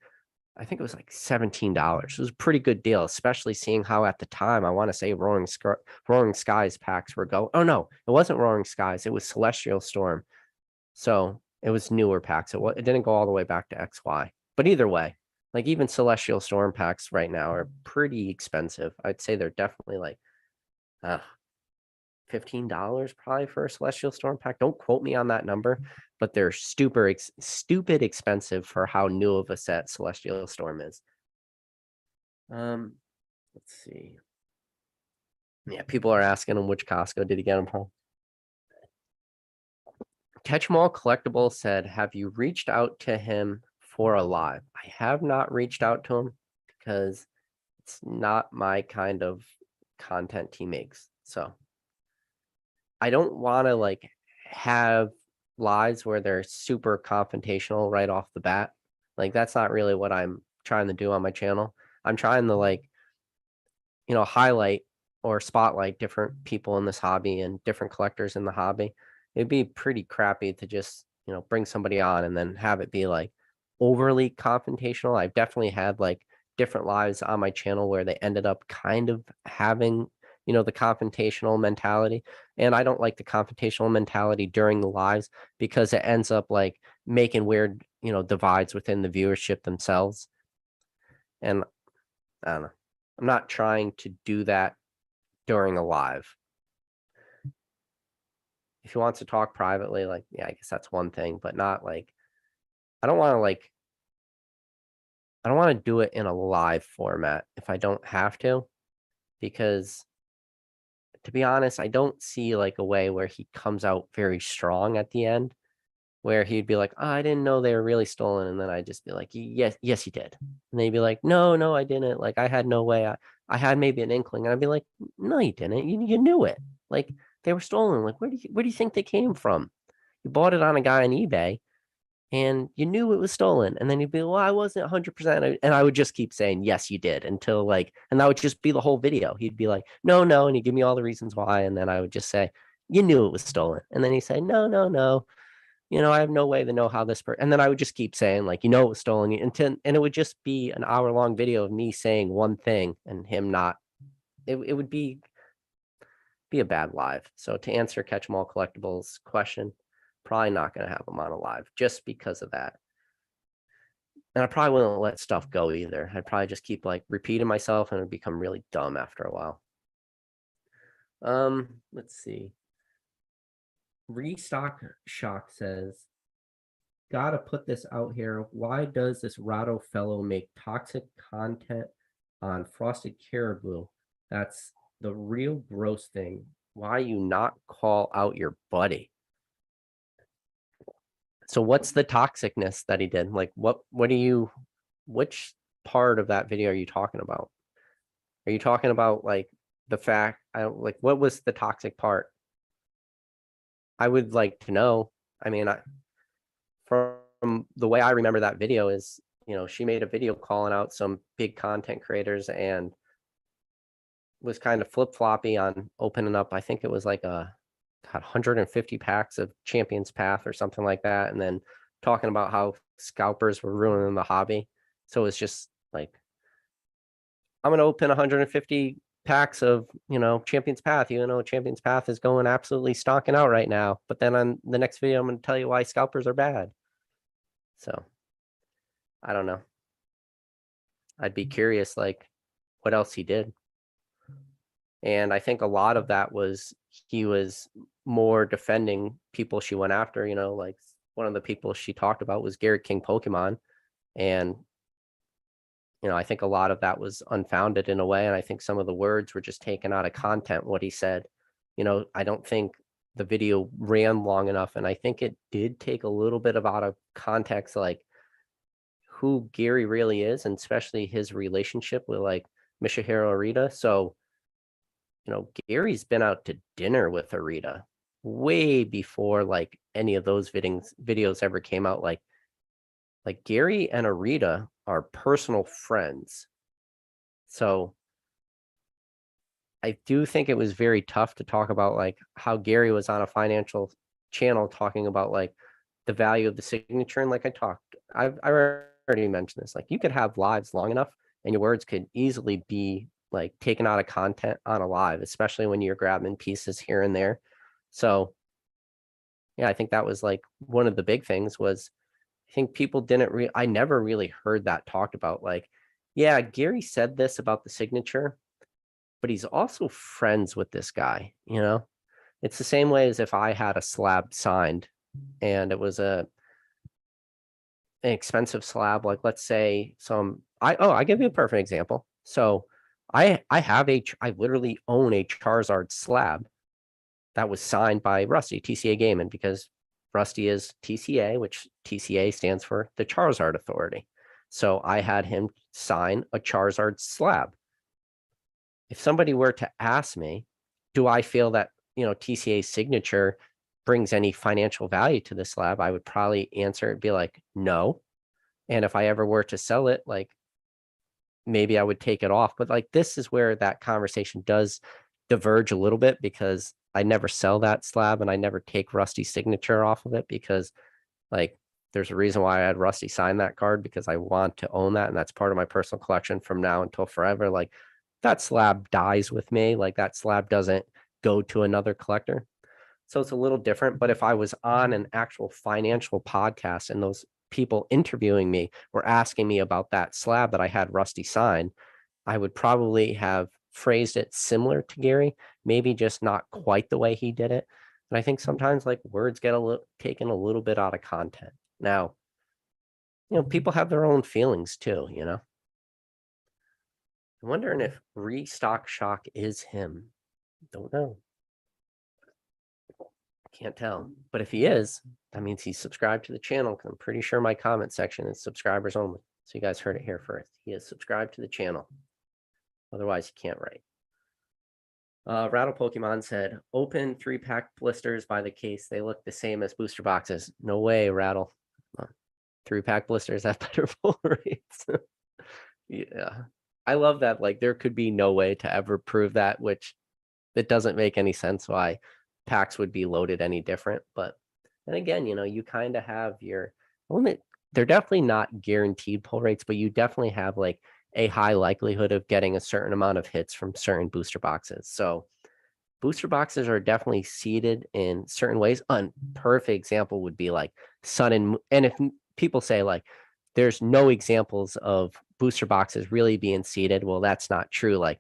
I think it was like $17. It was a pretty good deal, especially seeing how at the time, I want to say Roaring Skies packs were going. Oh, no, it wasn't Roaring Skies. It was Celestial Storm. So it was newer packs. It didn't go all the way back to XY. But either way, like even Celestial Storm packs right now are pretty expensive. I'd say they're definitely like $15 probably for a Celestial Storm pack. Don't quote me on that number, but they're stupid expensive for how new of a set Celestial Storm is. Let's see. Yeah, people are asking him which Costco did he get them from. Catch 'em All Collectible said, have you reached out to him for a live? I have not reached out to him because it's not my kind of content he makes. So I don't want to like have lives where they're super confrontational right off the bat. Like that's not really what I'm trying to do on my channel. I'm trying to like, highlight or spotlight different people in this hobby and different collectors in the hobby. It'd be pretty crappy to just, bring somebody on and then have it be like overly confrontational. I've definitely had like different lives on my channel where they ended up kind of having, the confrontational mentality. And I don't like the confrontational mentality during the lives because it ends up like making weird, divides within the viewership themselves. And I don't know. I'm not trying to do that during a live. If he wants to talk privately, like, yeah, I guess that's one thing, but not like, I don't want to do it in a live format if I don't have to, because to be honest, I don't see like a way where he comes out very strong at the end, where he'd be like, oh, I didn't know they were really stolen. And then I'd just be like, yes, you did. And they'd be like, no, I didn't. Like, I had no way. I had maybe an inkling. And I'd be like, no, you didn't. You knew it. Like, they were stolen. Like, where do you think they came from? You bought it on a guy on eBay and you knew it was stolen. And then you'd be, well, I wasn't 100%. And I would just keep saying, yes, you did, until like, and that would just be the whole video. He'd be like, no. And he'd give me all the reasons why. And then I would just say, you knew it was stolen. And then he'd say, no. I have no way to know how this and then I would just keep saying, like, it was stolen, and it would just be an hour-long video of me saying one thing and him not. It would be a bad live. So to answer Catch 'em All Collectibles question, probably not going to have him on a live just because of that. And I probably wouldn't let stuff go either. I'd probably just keep like repeating myself and it'd become really dumb after a while. Let's see. Restock Shock says, gotta put this out here. Why does this Rattle fellow make toxic content on Frosted Caribou? That's the real gross thing. Why you not call out your buddy? So what's the toxicness that he did? Like, which part of that video are you talking about? Are you talking about like the fact, what was the toxic part? I would like to know. I mean, from the way I remember that video is, she made a video calling out some big content creators and was kind of flip-floppy on opening up. I think it was like 150 packs of Champions Path or something like that. And then talking about how scalpers were ruining the hobby. So it's just like, I'm going to open 150 packs of, Champions Path, Champions Path is going absolutely stonking out right now. But then on the next video, I'm going to tell you why scalpers are bad. So I don't know. I'd be curious, like, what else he did. And I think a lot of that was he was more defending people she went after, like one of the people she talked about was Gary King Pokemon. And, I think a lot of that was unfounded in a way. And I think some of the words were just taken out of content, what he said. I don't think the video ran long enough. And I think it did take a little bit of out of context, like who Gary really is, and especially his relationship with like Michihiro Arita. So, Gary's been out to dinner with Arita way before like any of those videos ever came out. Like Gary and Arita are personal friends. So I do think it was very tough to talk about like how Gary was on a financial channel talking about like the value of the signature. And like I already mentioned this, like you could have lives long enough and your words could easily be like taken out of content on a live, especially when you're grabbing pieces here and there. So yeah, I think that was like one of the big things was I think people didn't I never really heard that talked about. Like, yeah, Gary said this about the signature, but he's also friends with this guy, It's the same way as if I had a slab signed and it was an expensive slab, like let's say I give you a perfect example. So I literally own a Charizard slab that was signed by Rusty, TCA Gaming, because Rusty is TCA, which TCA stands for the Charizard Authority. So I had him sign a Charizard slab. If somebody were to ask me, do I feel that, TCA's signature brings any financial value to the slab, I would probably answer it, be like, no. And if I ever were to sell it, like maybe I would take it off. But like this is where that conversation does diverge a little bit, because I never sell that slab and I never take Rusty's signature off of it, because like there's a reason why I had Rusty sign that card, because I want to own that. And that's part of my personal collection from now until forever. Like that slab dies with me. Like that slab doesn't go to another collector. So it's a little different. But if I was on an actual financial podcast and those people interviewing me were asking me about that slab that I had Rusty sign, I would probably have phrased it similar to Gary, maybe just not quite the way he did it. And I think sometimes like words get taken a little bit out of content. Now, people have their own feelings too, I'm wondering if Restock Shock is him. Don't know. Can't tell. But if he is, that means he's subscribed to the channel, because I'm pretty sure my comment section is subscribers only. So you guys heard it here first. He is subscribed to the channel. Otherwise, he can't write. Rattle Pokemon said, open 3-pack blisters by the case. They look the same as booster boxes. No way, Rattle. 3-pack blisters have better pull rates. Yeah. I love that. Like, there could be no way to ever prove that, which it doesn't make any sense why packs would be loaded any different. But then again, you kind of have your limit. They're definitely not guaranteed pull rates, but you definitely have like a high likelihood of getting a certain amount of hits from certain booster boxes. So booster boxes are definitely seeded in certain ways. A perfect example would be like Sun and Moon. And if people say like there's no examples of booster boxes really being seeded, well, that's not true. Like,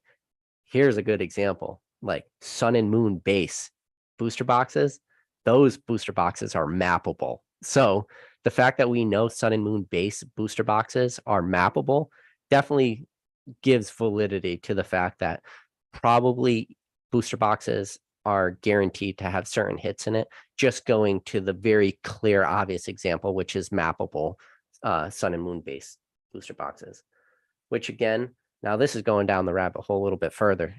here's a good example, like Sun and Moon base booster boxes. Those booster boxes are mappable. So the fact that we know Sun and Moon base booster boxes are mappable definitely gives validity to the fact that probably booster boxes are guaranteed to have certain hits in it, just going to the very clear, obvious example, which is mappable Sun and Moon base booster boxes, which again, now this is going down the rabbit hole a little bit further.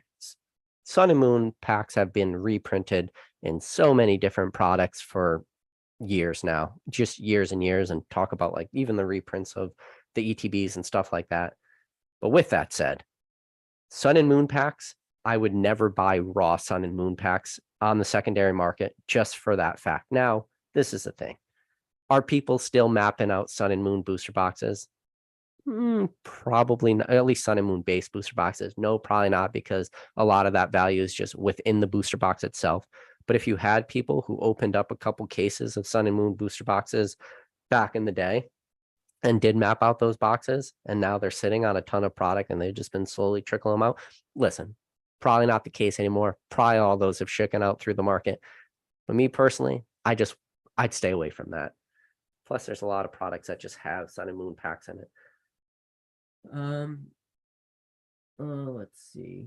Sun and Moon packs have been reprinted in so many different products for years now, just years and years, and talk about like even the reprints of the ETBs and stuff like that. But with that said, Sun and Moon packs, I would never buy raw Sun and Moon packs on the secondary market just for that fact. Now, this is the thing. Are people still mapping out Sun and Moon booster boxes? Probably not, at least Sun and Moon base booster boxes. No, probably not, because a lot of that value is just within the booster box itself. But if you had people who opened up a couple cases of Sun and Moon booster boxes back in the day and did map out those boxes, and now they're sitting on a ton of product and they've just been slowly trickling them out. Listen, probably not the case anymore. Probably all those have shaken out through the market. But me personally, I'd stay away from that. Plus, there's a lot of products that just have Sun and Moon packs in it. Let's see.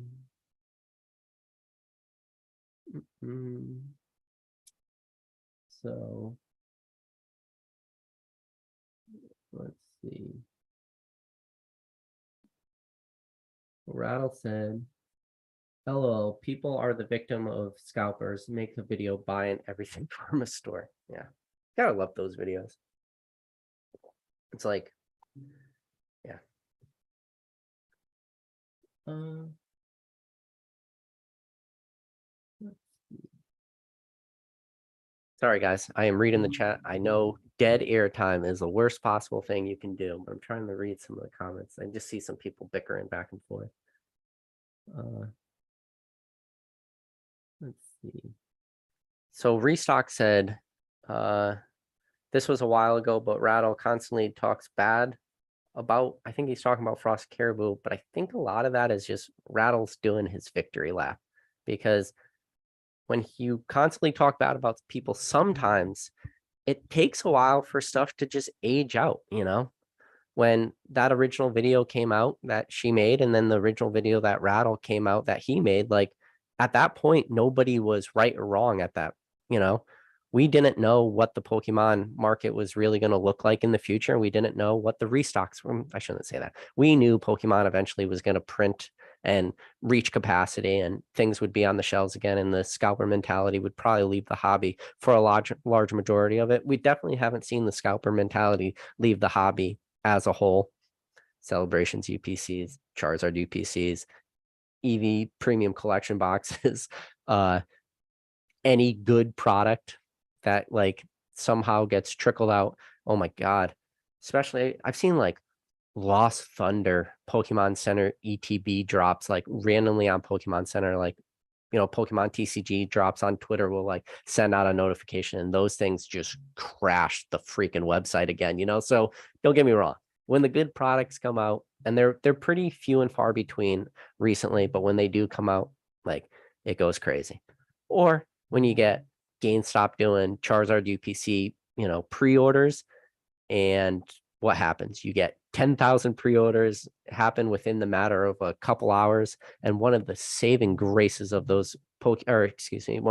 So let's see. Rattle said, LOL, people are the victim of scalpers. Make a video buying everything from a store. Yeah. Gotta love those videos. It's like, yeah. Sorry, guys. I am reading the chat. I know dead air time is the worst possible thing you can do, but I'm trying to read some of the comments. I just see some people bickering back and forth. Let's see. So Restock said, this was a while ago, but Rattle constantly talks bad about, I think he's talking about Frost Caribou, but I think a lot of that is just Rattles doing his victory lap, because when you constantly talk bad about people, sometimes it takes a while for stuff to just age out, when that original video came out that she made, and then the original video that Rattle came out that he made, like at that point, nobody was right or wrong at that, we didn't know what the Pokemon market was really going to look like in the future. We didn't know what the restocks were. I shouldn't say that. We knew Pokemon eventually was going to print and reach capacity and things would be on the shelves again. And the scalper mentality would probably leave the hobby for a large majority of it. We definitely haven't seen the scalper mentality leave the hobby as a whole. Celebrations UPCs, Charizard UPCs, EV premium collection boxes, any good product that like somehow gets trickled out. Oh my God. Especially I've seen like Lost Thunder Pokemon Center ETB drops like randomly on Pokemon Center, like, Pokemon TCG drops on Twitter will like send out a notification, and those things just crash the freaking website again, So don't get me wrong. When the good products come out, and they're pretty few and far between recently, but when they do come out, like it goes crazy. Or when you get GameStop doing Charizard UPC, pre-orders, and what happens? You get 10,000 pre-orders happen within the matter of a couple hours. And one of the saving graces of those one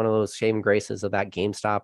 of those saving graces of that GameStop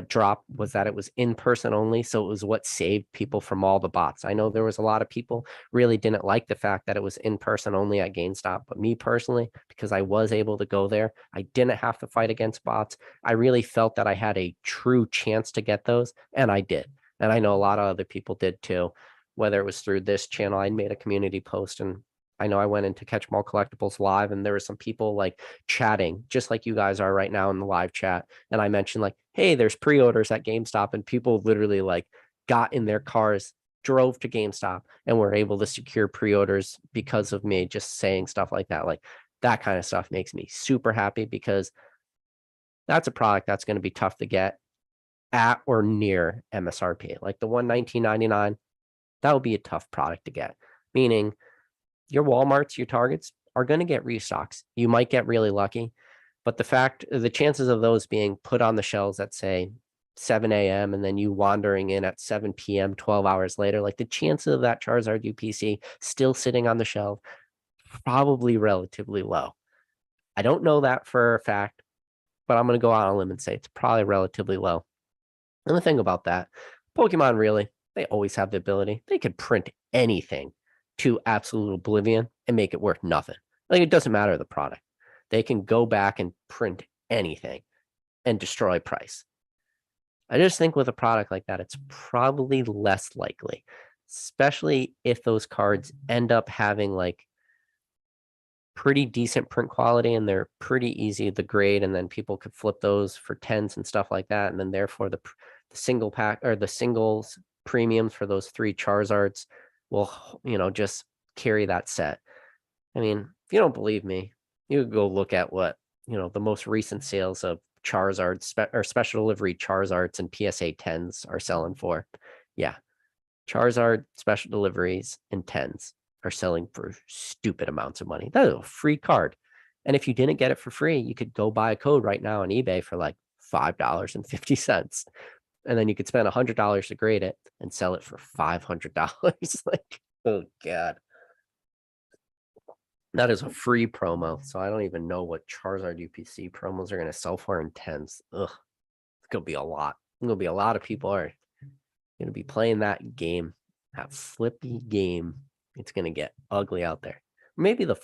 drop was that it was in person only. So it was what saved people from all the bots. I know there was a lot of people really didn't like the fact that it was in person only at GameStop, but me personally, because I was able to go there, I didn't have to fight against bots. I really felt that I had a true chance to get those, and I did. And I know a lot of other people did too, whether it was through this channel. I made a community post, and I know I went into Catch 'em All Collectibles live, and there were some people like chatting, just like you guys are right now in the live chat. And I mentioned like, hey, there's pre-orders at GameStop, and people literally like got in their cars, drove to GameStop, and were able to secure pre-orders because of me just saying stuff like that. Like that kind of stuff makes me super happy, because that's a product that's going to be tough to get at or near MSRP. Like the one $19.99, that would be a tough product to get, meaning your Walmarts, your Targets are going to get restocks. You might get really lucky, but the chances of those being put on the shelves at say 7 a.m. and then you wandering in at 7 p.m., 12 hours later, like the chances of that Charizard UPC still sitting on the shelf, probably relatively low. I don't know that for a fact, but I'm going to go out on a limb and say it's probably relatively low. And the thing about that, Pokemon really, they always have the ability. They could print anything to absolute oblivion and make it worth nothing. Like it doesn't matter the product. They can go back and print anything and destroy price. I just think with a product like that, it's probably less likely, especially if those cards end up having like pretty decent print quality and they're pretty easy to grade, and then people could flip those for tens and stuff like that. And then therefore the single pack or the singles premiums for those 3 Charizards will, just carry that set. I mean, if you don't believe me, you could go look at what, the most recent sales of Charizard or special delivery Charizards and PSA 10s are selling for. Yeah. Charizard special deliveries and 10s are selling for stupid amounts of money. That is a free card. And if you didn't get it for free, you could go buy a code right now on eBay for like $5.50. And then you could spend $100 to grade it and sell it for $500. Like, oh God. That is a free promo. So I don't even know what Charizard UPC promos are going to sell for in 10s. Ugh. It's going to be a lot. It's going to be a lot of people are going to be playing that game, that flippy game. It's going to get ugly out there. Maybe the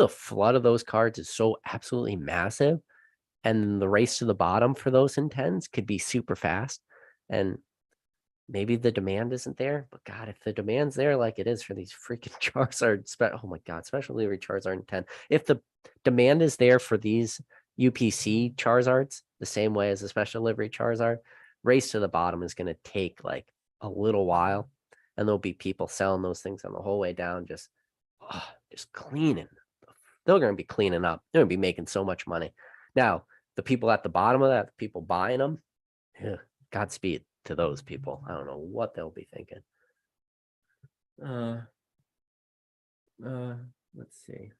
flood of those cards is so absolutely massive, and the race to the bottom for those in 10s could be super fast, and maybe the demand isn't there. But God, if the demand's there like it is for these freaking Charizard, oh my God, special delivery Charizard in 10, if the demand is there for these UPC Charizards the same way as a special delivery Charizard, race to the bottom is going to take like a little while, and there'll be people selling those things on the whole way down, just cleaning. They're going to be cleaning up. They're going to be making so much money. Now, the people at the bottom of that, the people buying them, Godspeed to those people. I don't know what they'll be thinking. Let's see.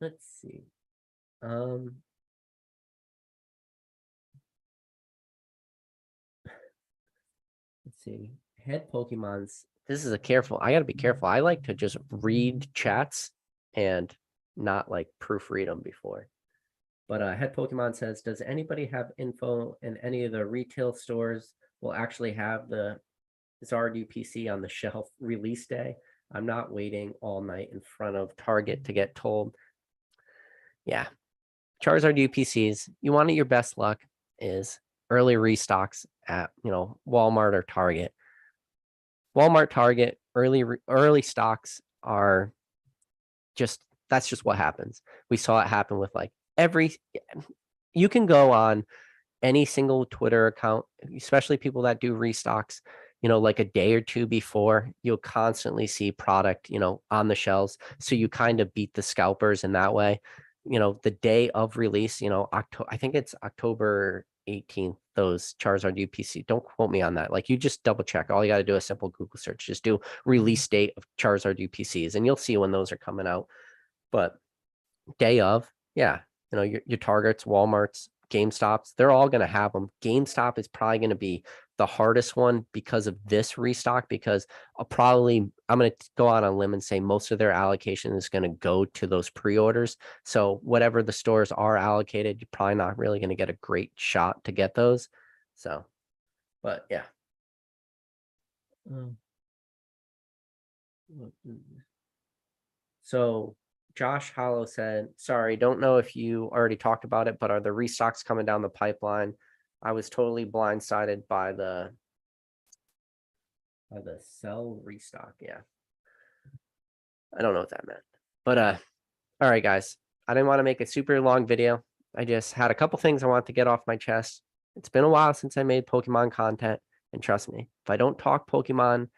Let's see. Head Pokemons. This is I gotta be careful. I like to just read chats and not like proofread them before. But Head Pokemon says, does anybody have info in any of the retail stores will actually have the Zard UPC on the shelf release day? I'm not waiting all night in front of Target to get told. Yeah. Charizard UPCs, you want your best luck is early restocks at, Walmart or Target. Walmart, Target, early stocks are that's just what happens. We saw it happen with like you can go on any single Twitter account, especially people that do restocks, like a day or two before, you'll constantly see product, on the shelves. So you kind of beat the scalpers in that way. The day of release, I think it's October 18th, those Charizard UPC. Don't quote me on that. Like you just double check. All you got to do is simple Google search. Just do release date of Charizard UPCs and you'll see when those are coming out. But day of, yeah, your Targets, Walmarts, GameStops, they're all going to have them. GameStop is probably going to be the hardest one because of this restock, because I'm going to go out on a limb and say most of their allocation is going to go to those pre-orders. So whatever the stores are allocated, you're probably not really going to get a great shot to get those. So, but yeah. So Josh Hollow said, sorry, don't know if you already talked about it, but are the restocks coming down the pipeline? I was totally blindsided by the cell restock. Yeah. I don't know what that meant. But all right, guys. I didn't want to make a super long video. I just had a couple things I want to get off my chest. It's been a while since I made Pokemon content, and trust me, if I don't talk Pokemon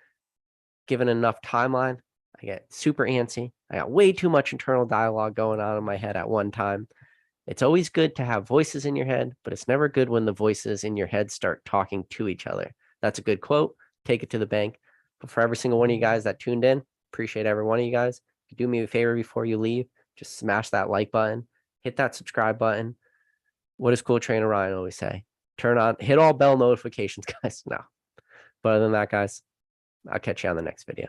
given enough timeline, I get super antsy. I got way too much internal dialogue going on in my head at one time. It's always good to have voices in your head, but it's never good when the voices in your head start talking to each other. That's a good quote. Take it to the bank. But for every single one of you guys that tuned in, appreciate every one of you guys. If you do me a favor before you leave, just smash that like button, hit that subscribe button. What does Cool Trainer Ryan always say? Hit all bell notifications, guys. No. But other than that, guys, I'll catch you on the next video.